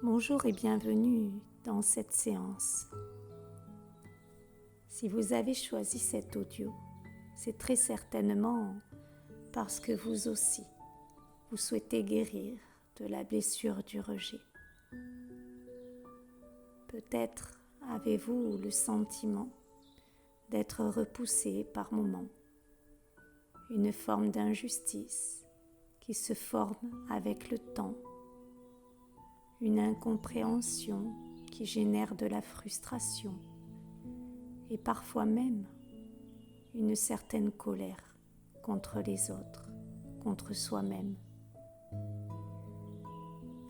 Bonjour et bienvenue dans cette séance. Si vous avez choisi cet audio, c'est très certainement parce que vous aussi, vous souhaitez guérir de la blessure du rejet. Peut-être avez-vous le sentiment d'être repoussé par moments, une forme d'injustice qui se forme avec le temps, une incompréhension qui génère de la frustration et parfois même une certaine colère contre les autres, contre soi-même.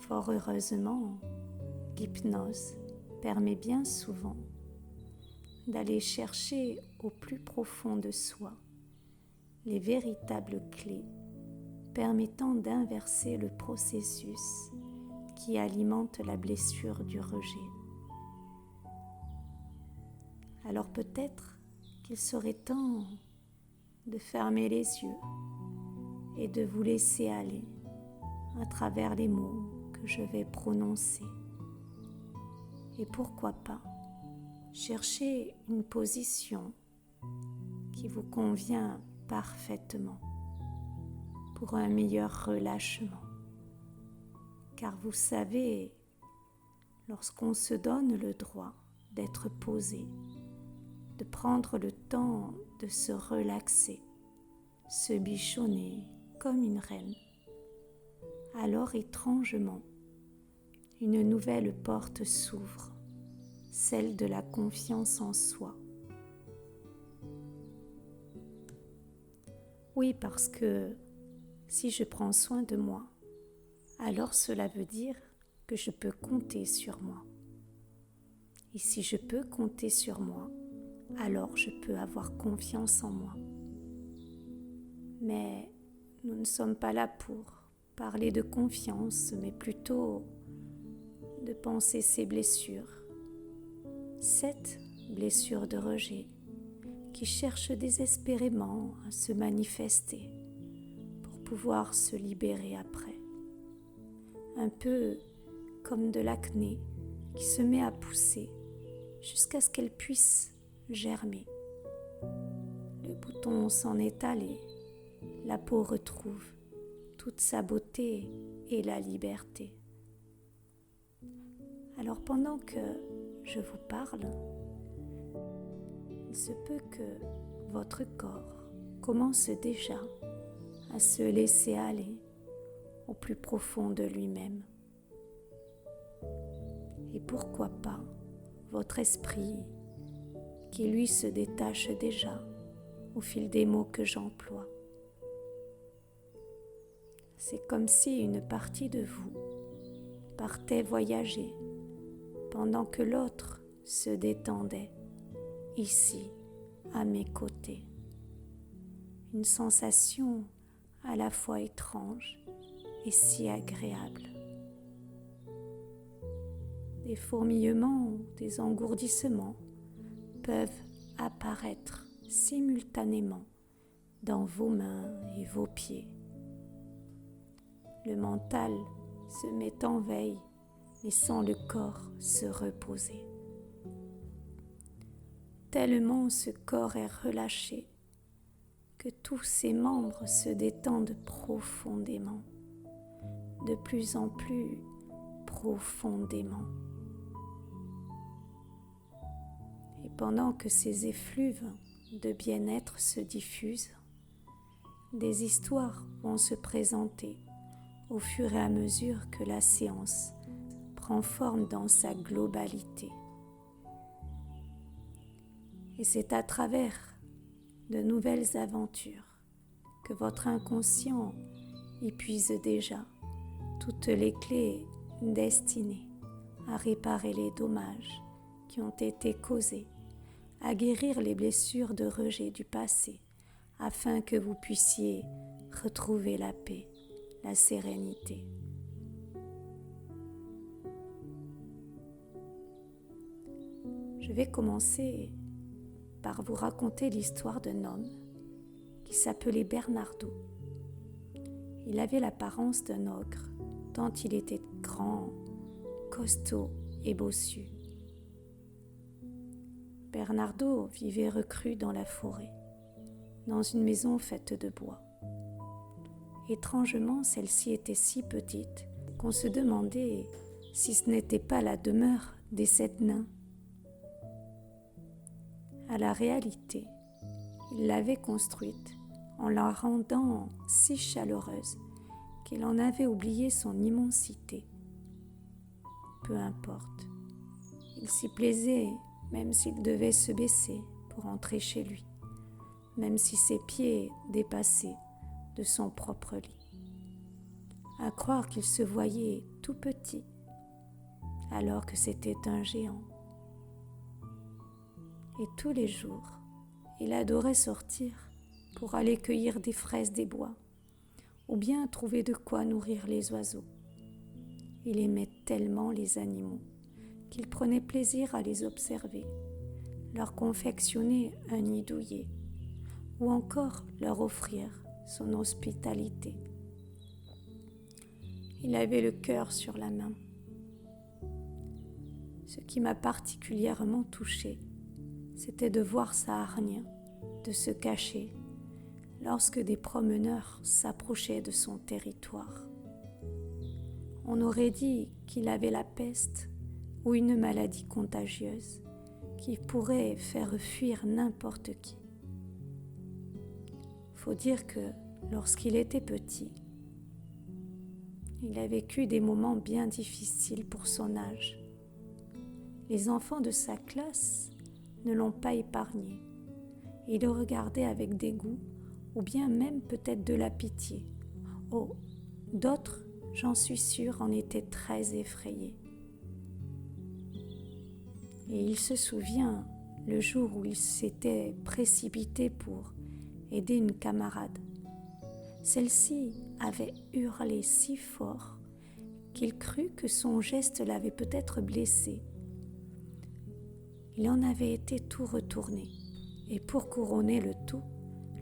Fort heureusement, l'hypnose permet bien souvent d'aller chercher au plus profond de soi les véritables clés permettant d'inverser le processus qui alimente la blessure du rejet. Alors peut-être qu'il serait temps de fermer les yeux et de vous laisser aller à travers les mots que je vais prononcer. Et pourquoi pas chercher une position qui vous convient parfaitement pour un meilleur relâchement. Car vous savez, lorsqu'on se donne le droit d'être posé, de prendre le temps de se relaxer, se bichonner comme une reine, alors étrangement, une nouvelle porte s'ouvre, celle de la confiance en soi. Oui, parce que si je prends soin de moi, alors cela veut dire que je peux compter sur moi. Et si je peux compter sur moi, alors je peux avoir confiance en moi. Mais nous ne sommes pas là pour parler de confiance, mais plutôt de penser ces blessures. Cette blessure de rejet qui cherche désespérément à se manifester pour pouvoir se libérer après. Un peu comme de l'acné qui se met à pousser jusqu'à ce qu'elle puisse germer. Le bouton s'en est allé, la peau retrouve toute sa beauté et la liberté. Alors pendant que je vous parle, il se peut que votre corps commence déjà à se laisser aller au plus profond de lui-même. Et pourquoi pas votre esprit qui lui se détache déjà au fil des mots que j'emploie. C'est comme si une partie de vous partait voyager pendant que l'autre se détendait ici à mes côtés. Une sensation à la fois étrange et si agréable. Des fourmillements, des engourdissements peuvent apparaître simultanément dans vos mains et vos pieds. Le mental se met en veille, laissant le corps se reposer. Tellement ce corps est relâché que tous ses membres se détendent profondément, de plus en plus profondément. Et pendant que ces effluves de bien-être se diffusent, des histoires vont se présenter au fur et à mesure que la séance prend forme dans sa globalité. Et c'est à travers de nouvelles aventures que votre inconscient épuise déjà toutes les clés destinées à réparer les dommages qui ont été causés, à guérir les blessures de rejet du passé, afin que vous puissiez retrouver la paix, la sérénité. Je vais commencer par vous raconter l'histoire d'un homme qui s'appelait Bernardo. Il avait l'apparence d'un ogre, tant il était grand, costaud et bossu. Bernardo vivait reclus dans la forêt, dans une maison faite de bois. Étrangement, celle-ci était si petite qu'on se demandait si ce n'était pas la demeure des 7 nains. À la réalité, il l'avait construite en la rendant si chaleureuse qu'il en avait oublié son immensité. Peu importe, il s'y plaisait même s'il devait se baisser pour entrer chez lui, même si ses pieds dépassaient de son propre lit. À croire qu'il se voyait tout petit alors que c'était un géant. Et tous les jours, il adorait sortir pour aller cueillir des fraises des bois ou bien trouver de quoi nourrir les oiseaux. Il aimait tellement les animaux qu'il prenait plaisir à les observer, leur confectionner un nid douillet ou encore leur offrir son hospitalité. Il avait le cœur sur la main. Ce qui m'a particulièrement touchée, c'était de voir sa hargne, de se cacher lorsque des promeneurs s'approchaient de son territoire. On aurait dit qu'il avait la peste ou une maladie contagieuse qui pourrait faire fuir n'importe qui. Faut dire que lorsqu'il était petit, il a vécu des moments bien difficiles pour son âge. Les enfants de sa classe ne l'ont pas épargné. Il le regardait avec dégoût ou bien même peut-être de la pitié. Oh, d'autres, j'en suis sûre, en étaient très effrayés. Et il se souvient le jour où il s'était précipité pour aider une camarade. Celle-ci avait hurlé si fort qu'il crut que son geste l'avait peut-être blessé. Il en avait été tout retourné. Et pour couronner le tout,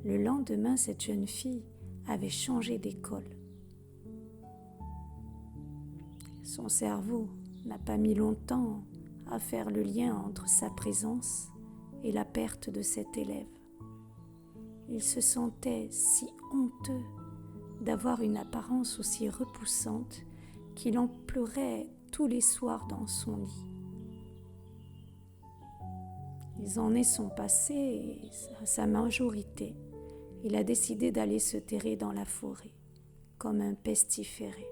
le lendemain, cette jeune fille avait changé d'école. Son cerveau n'a pas mis longtemps à faire le lien entre sa présence et la perte de cet élève. Il se sentait si honteux d'avoir une apparence aussi repoussante qu'il en pleurait tous les soirs dans son lit. Les années sont passées et à sa majorité, il a décidé d'aller se terrer dans la forêt, comme un pestiféré.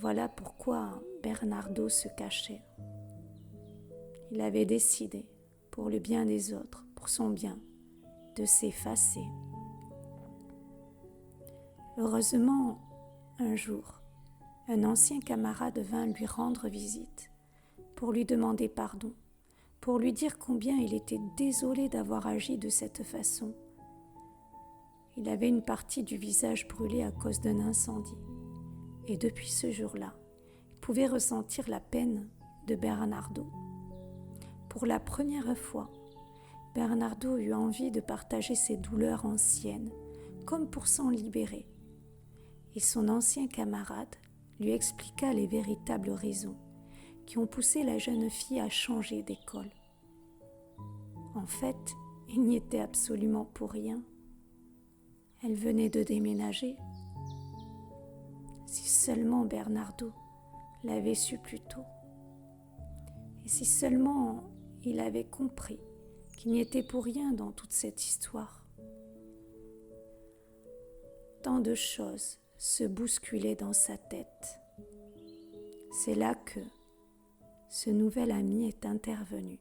Voilà pourquoi Bernardo se cachait. Il avait décidé, pour le bien des autres, pour son bien, de s'effacer. Heureusement, un jour, un ancien camarade vint lui rendre visite pour lui demander pardon, pour lui dire combien il était désolé d'avoir agi de cette façon. Il avait une partie du visage brûlé à cause d'un incendie. Et depuis ce jour-là, il pouvait ressentir la peine de Bernardo. Pour la première fois, Bernardo eut envie de partager ses douleurs anciennes, comme pour s'en libérer. Et son ancien camarade lui expliqua les véritables raisons qui ont poussé la jeune fille à changer d'école. En fait, il n'y était absolument pour rien. Elle venait de déménager. Si seulement Bernardo l'avait su plus tôt. Et si seulement il avait compris qu'il n'y était pour rien dans toute cette histoire. Tant de choses se bousculaient dans sa tête. C'est là que ce nouvel ami est intervenu,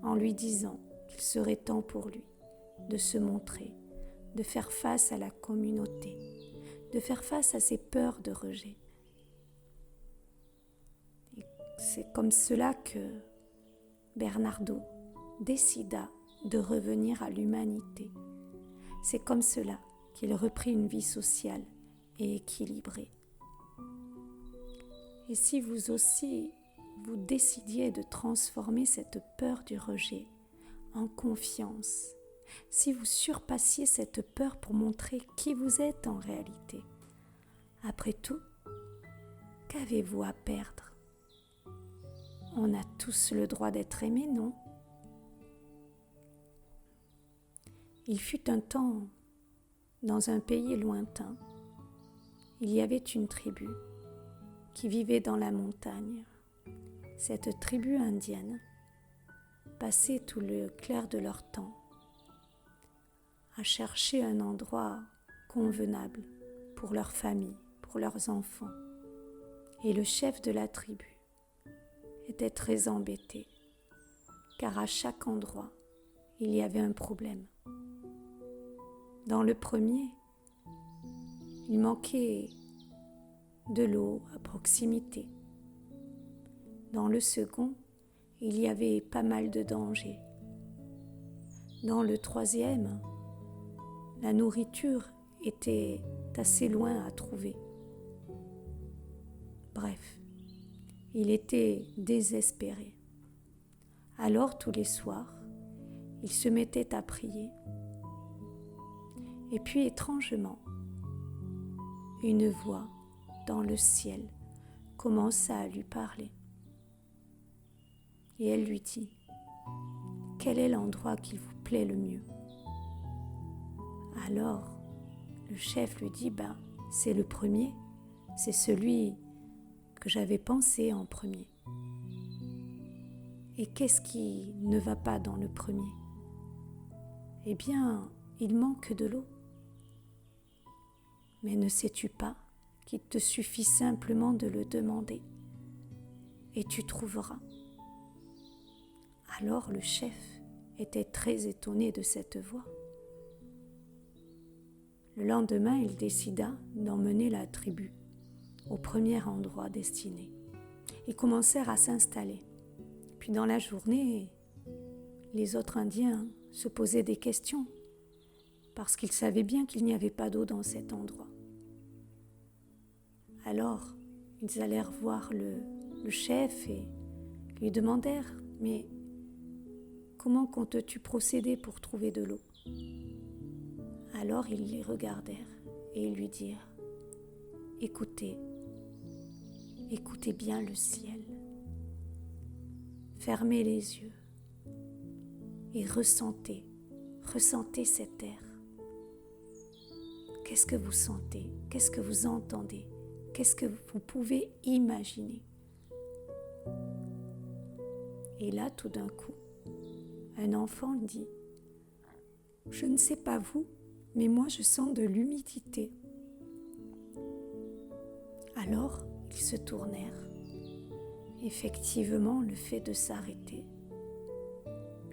en lui disant qu'il serait temps pour lui de se montrer, de faire face à la communauté, de faire face à ses peurs de rejet. Et c'est comme cela que Bernardo décida de revenir à l'humanité. C'est comme cela qu'il reprit une vie sociale et équilibrée. Et si vous aussi, vous décidiez de transformer cette peur du rejet en confiance, si vous surpassiez cette peur pour montrer qui vous êtes en réalité. Après tout, Qu'avez-vous à perdre? On a tous le droit d'être aimé, non? Il fut un temps, dans un pays lointain, il y avait une tribu qui vivait dans la montagne. Cette tribu indienne passait tout le clair de leur temps à chercher un endroit convenable pour leur famille, pour leurs enfants. Et le chef de la tribu était très embêté, car à chaque endroit, il y avait un problème. Dans le premier, il manquait de l'eau à proximité. Dans le second, il y avait pas mal de dangers. Dans le troisième, la nourriture était assez loin à trouver. Bref, il était désespéré. Alors tous les soirs, il se mettait à prier. Et puis étrangement, une voix dans le ciel commença à lui parler. Et elle lui dit: « Quel est l'endroit qui vous plaît le mieux ?» Alors, le chef lui dit: « C'est le premier, c'est celui que j'avais pensé en premier. » Et qu'est-ce qui ne va pas dans le premier? Eh bien, il manque de l'eau. Mais ne sais-tu pas qu'il te suffit simplement de le demander et tu trouveras. Alors le chef était très étonné de cette voix. Le lendemain, il décida d'emmener la tribu au premier endroit destiné. Ils commencèrent à s'installer. Puis dans la journée, les autres Indiens se posaient des questions parce qu'ils savaient bien qu'il n'y avait pas d'eau dans cet endroit. Alors, ils allèrent voir le chef et lui demandèrent: « Mais comment comptes-tu procéder pour trouver de l'eau ?» Alors ils les regardèrent et ils lui dirent: « Écoutez bien le ciel. Fermez les yeux et ressentez cet air. Qu'est-ce que vous sentez? Qu'est-ce que vous entendez? Qu'est-ce que vous pouvez imaginer ?» Et là, tout d'un coup, un enfant dit: « Je ne sais pas vous, mais moi je sens de l'humidité. » Alors, ils se tournèrent. Effectivement, le fait de s'arrêter,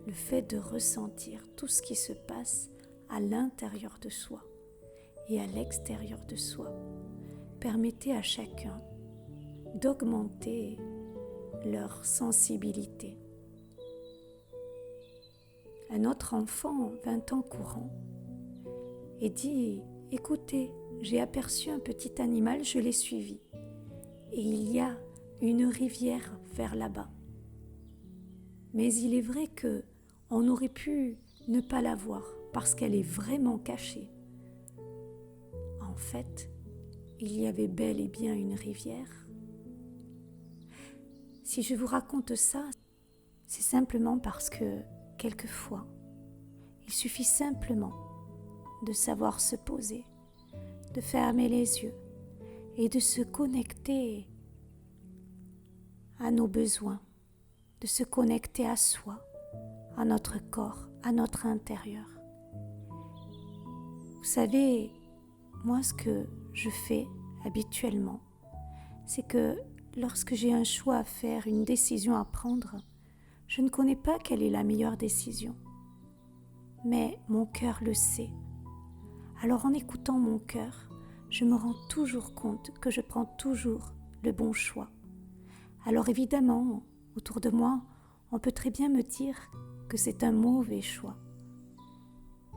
le fait de ressentir tout ce qui se passe à l'intérieur de soi et à l'extérieur de soi permettait à chacun d'augmenter leur sensibilité. Un autre enfant vint en courant et dit: « Écoutez, j'ai aperçu un petit animal, je l'ai suivi. Et il y a une rivière vers là-bas. Mais il est vrai qu'on aurait pu ne pas la voir parce qu'elle est vraiment cachée. » En fait, il y avait bel et bien une rivière. Si je vous raconte ça, c'est simplement parce que, quelquefois, il suffit simplement de savoir se poser, de fermer les yeux et de se connecter à nos besoins, de se connecter à soi, à notre corps, à notre intérieur. Vous savez, moi ce que je fais habituellement, c'est que lorsque j'ai un choix à faire, une décision à prendre, je ne connais pas quelle est la meilleure décision. Mais mon cœur le sait. Alors en écoutant mon cœur, je me rends toujours compte que je prends toujours le bon choix. Alors évidemment, autour de moi, on peut très bien me dire que c'est un mauvais choix.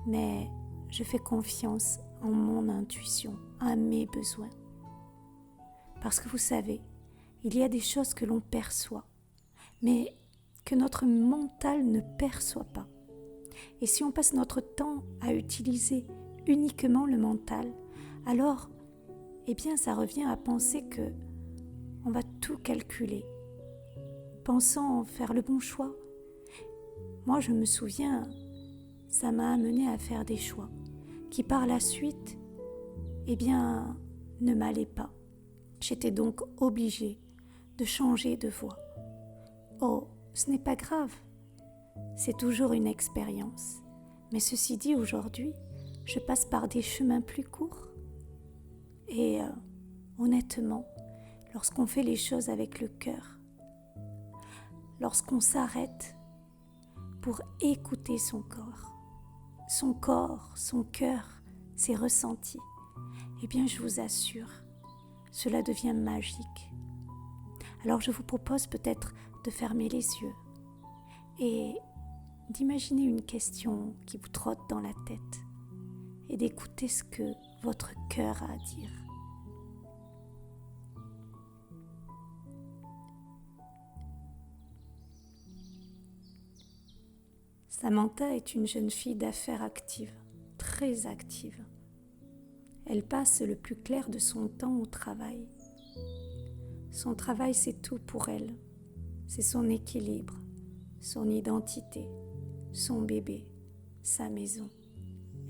Mais je fais confiance en mon intuition, à mes besoins. Parce que vous savez, il y a des choses que l'on perçoit, mais que notre mental ne perçoit pas. Et si on passe notre temps à utiliser uniquement le mental, alors, ça revient à penser que tout calculer, pensant faire le bon choix. Moi, je me souviens, ça m'a amené à faire des choix qui par la suite, ne m'allaient pas. J'étais donc obligée de changer de voie. Oh, ce n'est pas grave, c'est toujours une expérience. Mais ceci dit, aujourd'hui, je passe par des chemins plus courts. Et honnêtement, lorsqu'on fait les choses avec le cœur, lorsqu'on s'arrête pour écouter son corps, son cœur, ses ressentis, je vous assure, cela devient magique. Alors je vous propose peut-être de fermer les yeux et d'imaginer une question qui vous trotte dans la tête et d'écouter ce que votre cœur a à dire. Samantha est une jeune fille d'affaires active, très active. Elle passe le plus clair de son temps au travail. Son travail, c'est tout pour elle. C'est son équilibre, son identité, son bébé, sa maison.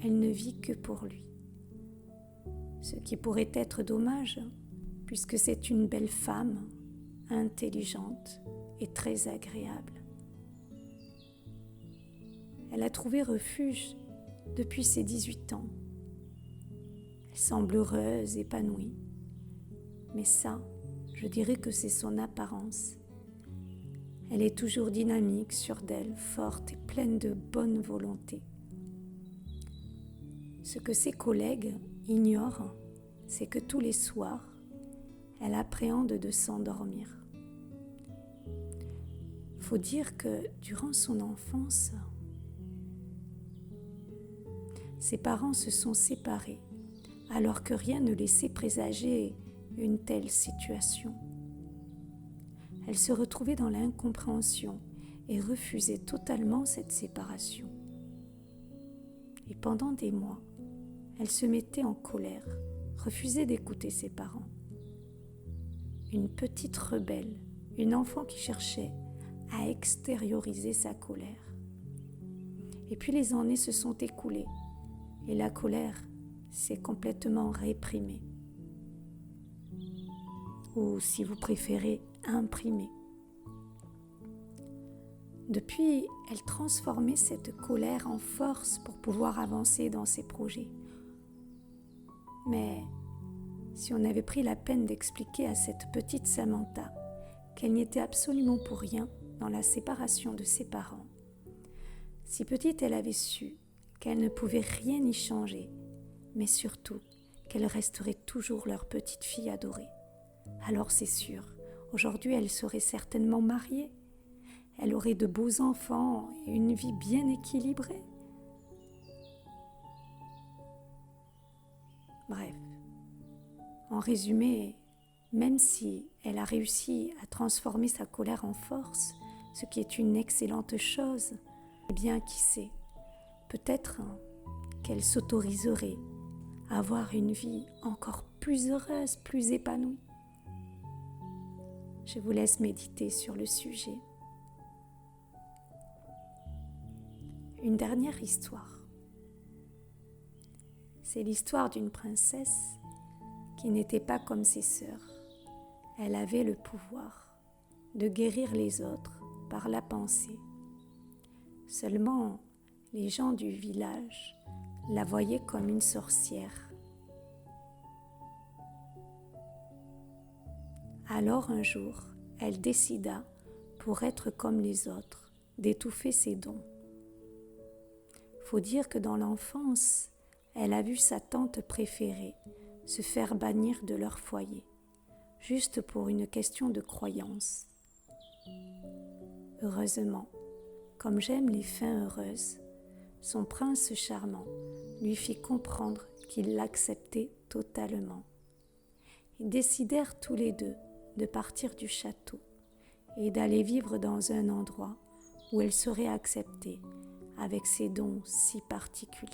Elle ne vit que pour lui. Ce qui pourrait être dommage, puisque c'est une belle femme, intelligente et très agréable. Elle a trouvé refuge depuis ses 18 ans. Elle semble heureuse, épanouie. Mais ça, je dirais que c'est son apparence. Elle est toujours dynamique, sûre d'elle, forte et pleine de bonne volonté. Ce que ses collègues ignorent, c'est que tous les soirs, elle appréhende de s'endormir. Faut dire que durant son enfance, ses parents se sont séparés, alors que rien ne laissait présager une telle situation. Elle se retrouvait dans l'incompréhension et refusait totalement cette séparation. Et pendant des mois, elle se mettait en colère, refusait d'écouter ses parents. Une petite rebelle, une enfant qui cherchait à extérioriser sa colère. Et puis les années se sont écoulées et la colère s'est complètement réprimée. Ou si vous préférez, imprimée. Depuis, elle transformait cette colère en force pour pouvoir avancer dans ses projets. Mais si on avait pris la peine d'expliquer à cette petite Samantha qu'elle n'y était absolument pour rien dans la séparation de ses parents, si petite elle avait su qu'elle ne pouvait rien y changer, mais surtout qu'elle resterait toujours leur petite fille adorée, alors c'est sûr, aujourd'hui elle serait certainement mariée. Elle aurait de beaux enfants et une vie bien équilibrée. Bref, en résumé, même si elle a réussi à transformer sa colère en force, ce qui est une excellente chose, qui sait, peut-être qu'elle s'autoriserait à avoir une vie encore plus heureuse, plus épanouie. Je vous laisse méditer sur le sujet. Une dernière histoire. C'est l'histoire d'une princesse qui n'était pas comme ses sœurs. Elle avait le pouvoir de guérir les autres par la pensée. Seulement, les gens du village la voyaient comme une sorcière. Alors un jour, elle décida, pour être comme les autres, d'étouffer ses dons. Faut dire que dans l'enfance, elle a vu sa tante préférée se faire bannir de leur foyer, juste pour une question de croyance. Heureusement, comme j'aime les fins heureuses, son prince charmant lui fit comprendre qu'il l'acceptait totalement. Ils décidèrent tous les deux de partir du château et d'aller vivre dans un endroit où elle serait acceptée avec ses dons si particuliers.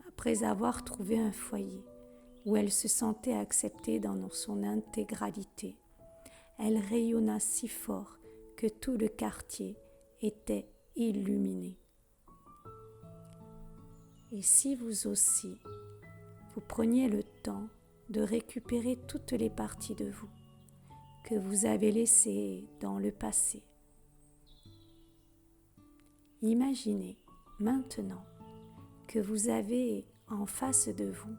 Après avoir trouvé un foyer où elle se sentait acceptée dans son intégralité. Elle rayonna si fort que tout le quartier était illuminé. Et si vous aussi, vous preniez le temps de récupérer toutes les parties de vous que vous avez laissées dans le passé. Imaginez maintenant que vous avez en face de vous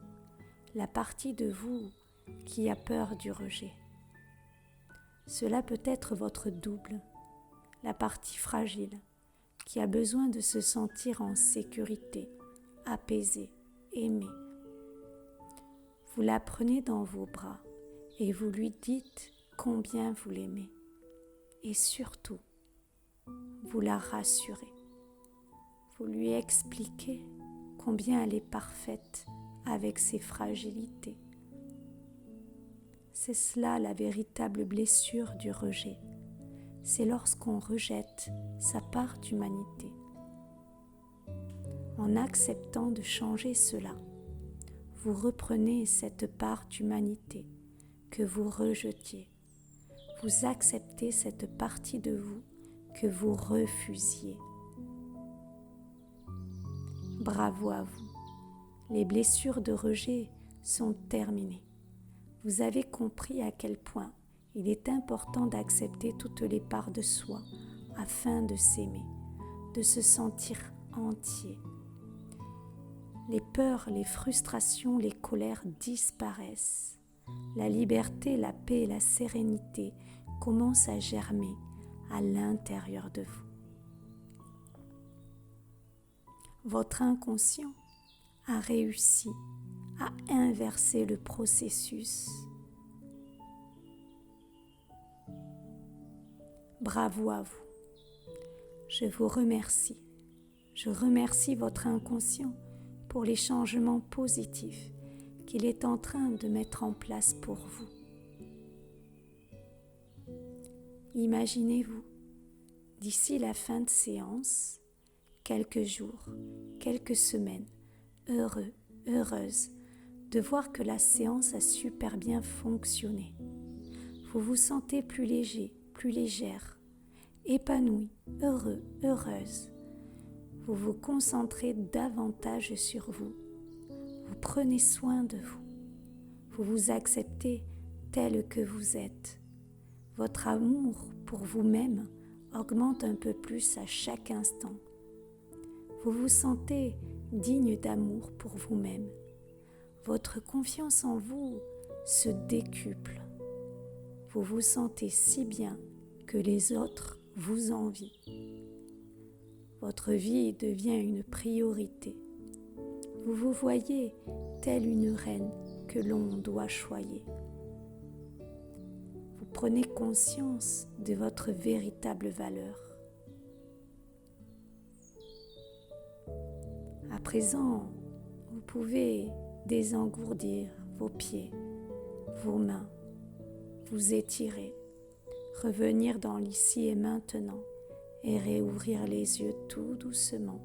la partie de vous qui a peur du rejet. Cela peut être votre double, la partie fragile qui a besoin de se sentir en sécurité, apaisée, aimée. Vous la prenez dans vos bras et vous lui dites combien vous l'aimez. Et surtout, vous la rassurez. Vous lui expliquez combien elle est parfaite avec ses fragilités. C'est cela la véritable blessure du rejet. C'est lorsqu'on rejette sa part d'humanité. En acceptant de changer cela, vous reprenez cette part d'humanité que vous rejetiez. Vous acceptez cette partie de vous que vous refusiez. Bravo à vous. Les blessures de rejet sont terminées. Vous avez compris à quel point il est important d'accepter toutes les parts de soi afin de s'aimer, de se sentir entier. Les peurs, les frustrations, les colères disparaissent. La liberté, la paix et la sérénité commencent à germer à l'intérieur de vous. Votre inconscient a réussi à inverser le processus. Bravo à vous. Je vous remercie. Je remercie votre inconscient pour les changements positifs qu'il est en train de mettre en place pour vous. Imaginez-vous, d'ici la fin de séance, quelques jours, quelques semaines, heureux, heureuse de voir que la séance a super bien fonctionné. Vous vous sentez plus léger, plus légère, épanoui, heureux, heureuse. Vous vous concentrez davantage sur vous. Vous prenez soin de vous. Vous vous acceptez tel que vous êtes. Votre amour pour vous-même augmente un peu plus à chaque instant. Vous vous sentez digne d'amour pour vous-même. Votre confiance en vous se décuple. Vous vous sentez si bien que les autres vous envient. Votre vie devient une priorité. Vous vous voyez telle une reine que l'on doit choyer. Vous prenez conscience de votre véritable valeur. À présent, vous pouvez désengourdir vos pieds, vos mains, vous étirer, revenir dans l'ici et maintenant et réouvrir les yeux tout doucement.